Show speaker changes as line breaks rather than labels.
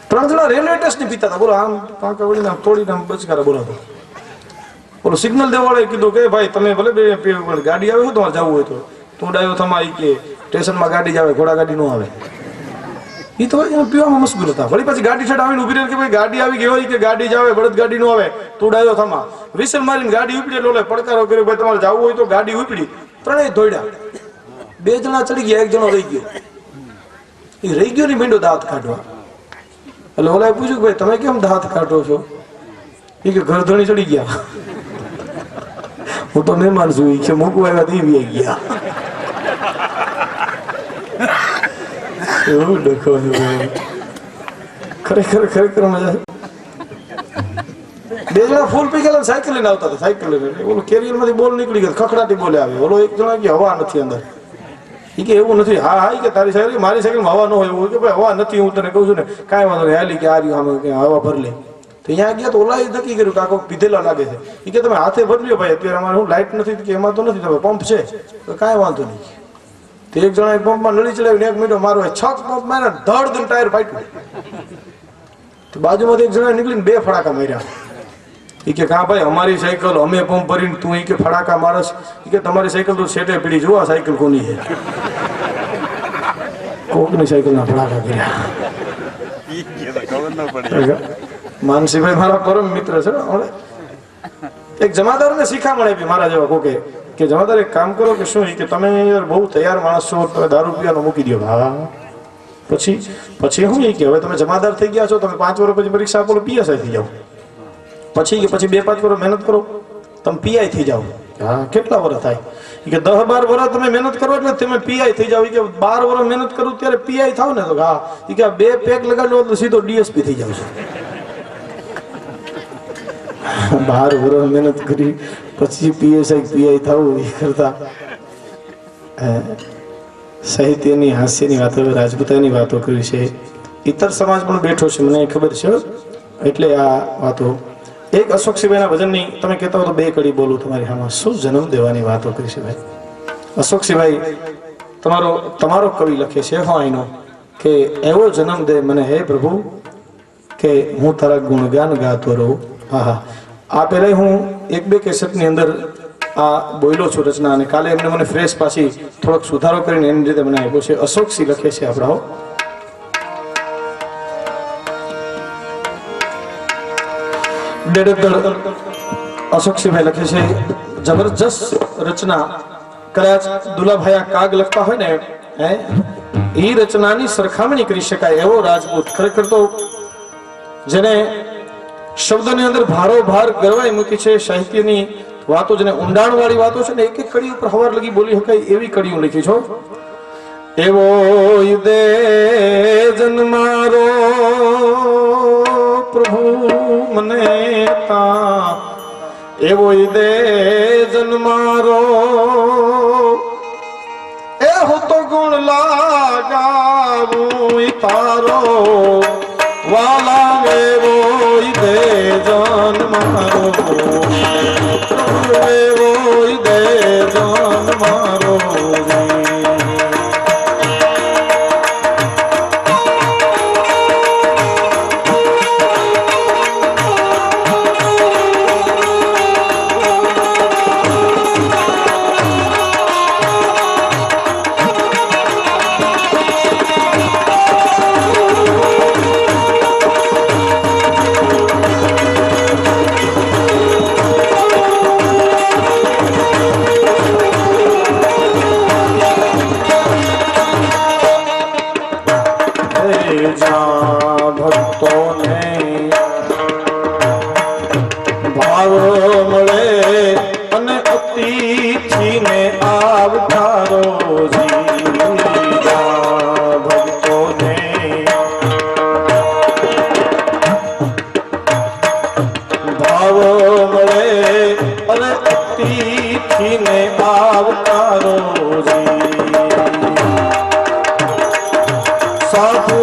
ત્રણ જણા railway station પીતા હતા. બોલો આમ પાંકા વળીને આમ તોડીને આમ બચકારા બોલાતો. બોલો સિગ્નલ દેવાળે કીધું કે ભાઈ તમે ભલે બે ગાડી આવે છે તમારે જવું હોય તો તું ડાયો થમા કે સ્ટેશનમાં ગાડી જ આવે, ઘોડા ગાડી ન આવે. એ તો પીવામાં મશગુલ હતા. વળી પછી ગાડી છેડ આવીને ઉભી રહી કે ભાઈ ગાડી આવી ગઈ હોય કે ગાડી જ આવે, બળદ ગાડી નો આવે, તું ડાયો થમા. વિસલ મારીને ગાડી ઉપડી એટલે પડકારો કર્યો ભાઈ તમારે જવું હોય તો ગાડી ઉપડી. ત્રણેય દોડ્યા. બે જણા ચડી ગયા, એક જણો રહી ગયો. એ રહી ગયો ને મીંડો દાંત કાઢવા. એટલે ઓલાએ પૂછ્યું કે ભાઈ તમે કેમ દાંત કાઢો છો? એ કે ઘરધણી ચડી ગયા. હું તો મહેમાન છું કે મૂકવા આવ્યા તો આવી ગયા. એવું ડખો ખરેખર ખરેખર મજા. બે જણા ફૂલ પી ગયેલા સાયકલ લઈને આવતા હતા. સાયકલ લઈને ઓલો કેરિયર માંથી બોલ નીકળી ગયો, ખખડાટી બોલે આવે. ઓલો એક જણા કે હવા નથી અંદર. એ કે એવું નથી. હા હા કે તારી સાયકલ મારી સાયકલમાં હવા ન હોય એવું કે ભાઈ હવા નથી, હું તને કહું છું ને કાંઈ વાંધો નહીં હાલી કે આ રહ્યું આમ હવા ભર લે. તો અહીંયા ગયા તો ઓલા નક્કી કર્યું કાકો પીધેલા લાગે છે. એ કે તમે હાથે ભરી લો ભાઈ, અત્યારે અમારે હું લાઇટ નથી કે એમાં તો નથી, તમે પંપ છે તો કાંઈ વાંધો નહીં. તો એક જણા પંપમાં નળી ચડાવીને 1 મિનિટ મારો છક પંપ માર્યા, ધડ દન ટાયર ફાટ્યું. તો બાજુમાંથી એક જણા નીકળીને 2 ફડાકા માર્યા. એ કે કા ભાઈ અમારી સાયકલ અમે પંપ ભરીને તું એ કે ફડાકા મારસ? એ કે તમારી સાયકલ તો સેટે પીડી, જો આ સાયકલ કોની છે? કોકની સાયકલ ના ફડાકા કર્યા. માનસીભાઈ મારા પરમ મિત્ર છે. એક જમાદારને શિખામણ આપી મારા જેવા કોકે કે જમાદાર એક કામ કરો કે શું કે તમે બહુ તૈયાર માણસ છો, તમે દારૂ પીવાનો મૂકી દો. હા પછી શું કે હવે તમે જમાદાર થઈ ગયા છો, તમે 5 વર્ષ પછી પરીક્ષા આપો પીએસઆઈ થઈ જાઓ. પછી 2-5 વર્ષ મહેનત કરો તમે પીઆઈ થઈ જાઓ. હા કેટલા વર્ષ થાય? કે 10-12 વર્ષ તમે મહેનત કરો એટલે તમે પીઆઈ થઈ જાવ. કે 12 વર્ષ મહેનત કરું ત્યારે પીઆઈ થાવ ને તો હા કે 2 પેક લગાડો એટલે સીધો ડીએસપી થઈ જાવ છો. 12 વર્ષ મહેનત કરી પછી પીઆઈ થવું એ કરતા સાહિત્યની હાસ્યની વાતો, રાજપૂતાની વાતો કરી છે. ઇતર સમાજ પણ બેઠો છે મને ખબર છે, એટલે આ વાતો. એક અશોકસિંહભાઈના ભજનની તમે કહેતા હો તો 2 કડી બોલું તમારી આમાં. શું જન્મ દેવાની વાતો કરી છે ભાઈ. અશોકસિંહભાઈ તમારો કવિ લખે છે અહીંનો કે એવો જન્મ દે મને હે પ્રભુ કે હું તારા ગુણગાન ગાતો રહું. હા હા આ પહેલા હું 1-2 કેસેટની અંદર આ બોલ્યો છું રચના, અને કાલે એમને મને ફ્રેશ પાછી થોડોક સુધારો કરીને એની રીતે મને આપ્યો છે. અશોકસિંહ લખે છે આપણા અશોકસિંહભાઈ લખે છે જબરજસ્ત રચના. કદાચ દુલાભાઈ કાગ લખતા હોય ને એ રચનાની સરખામણી કરી શકાય એવો રાજપૂત. ખરેખર તો જેને શબ્દની અંદર ભારોભાર ગરવાઈ મૂકી છે, સાહિત્યની વાતો જેને ઊંડાણ વાળી વાતો છે ને, એક કડી ઉપર હવાર લગી બોલી શકાય એવી કડીઓ લખી છો. એવો દે જન્મારો પ્રભુ મને તા, એવો દે જન્મારો એ હો તો ગુણ લાગાવું તારો વાલા એવો દે જન્મારો, એવો દે જન્મારો. સાધુ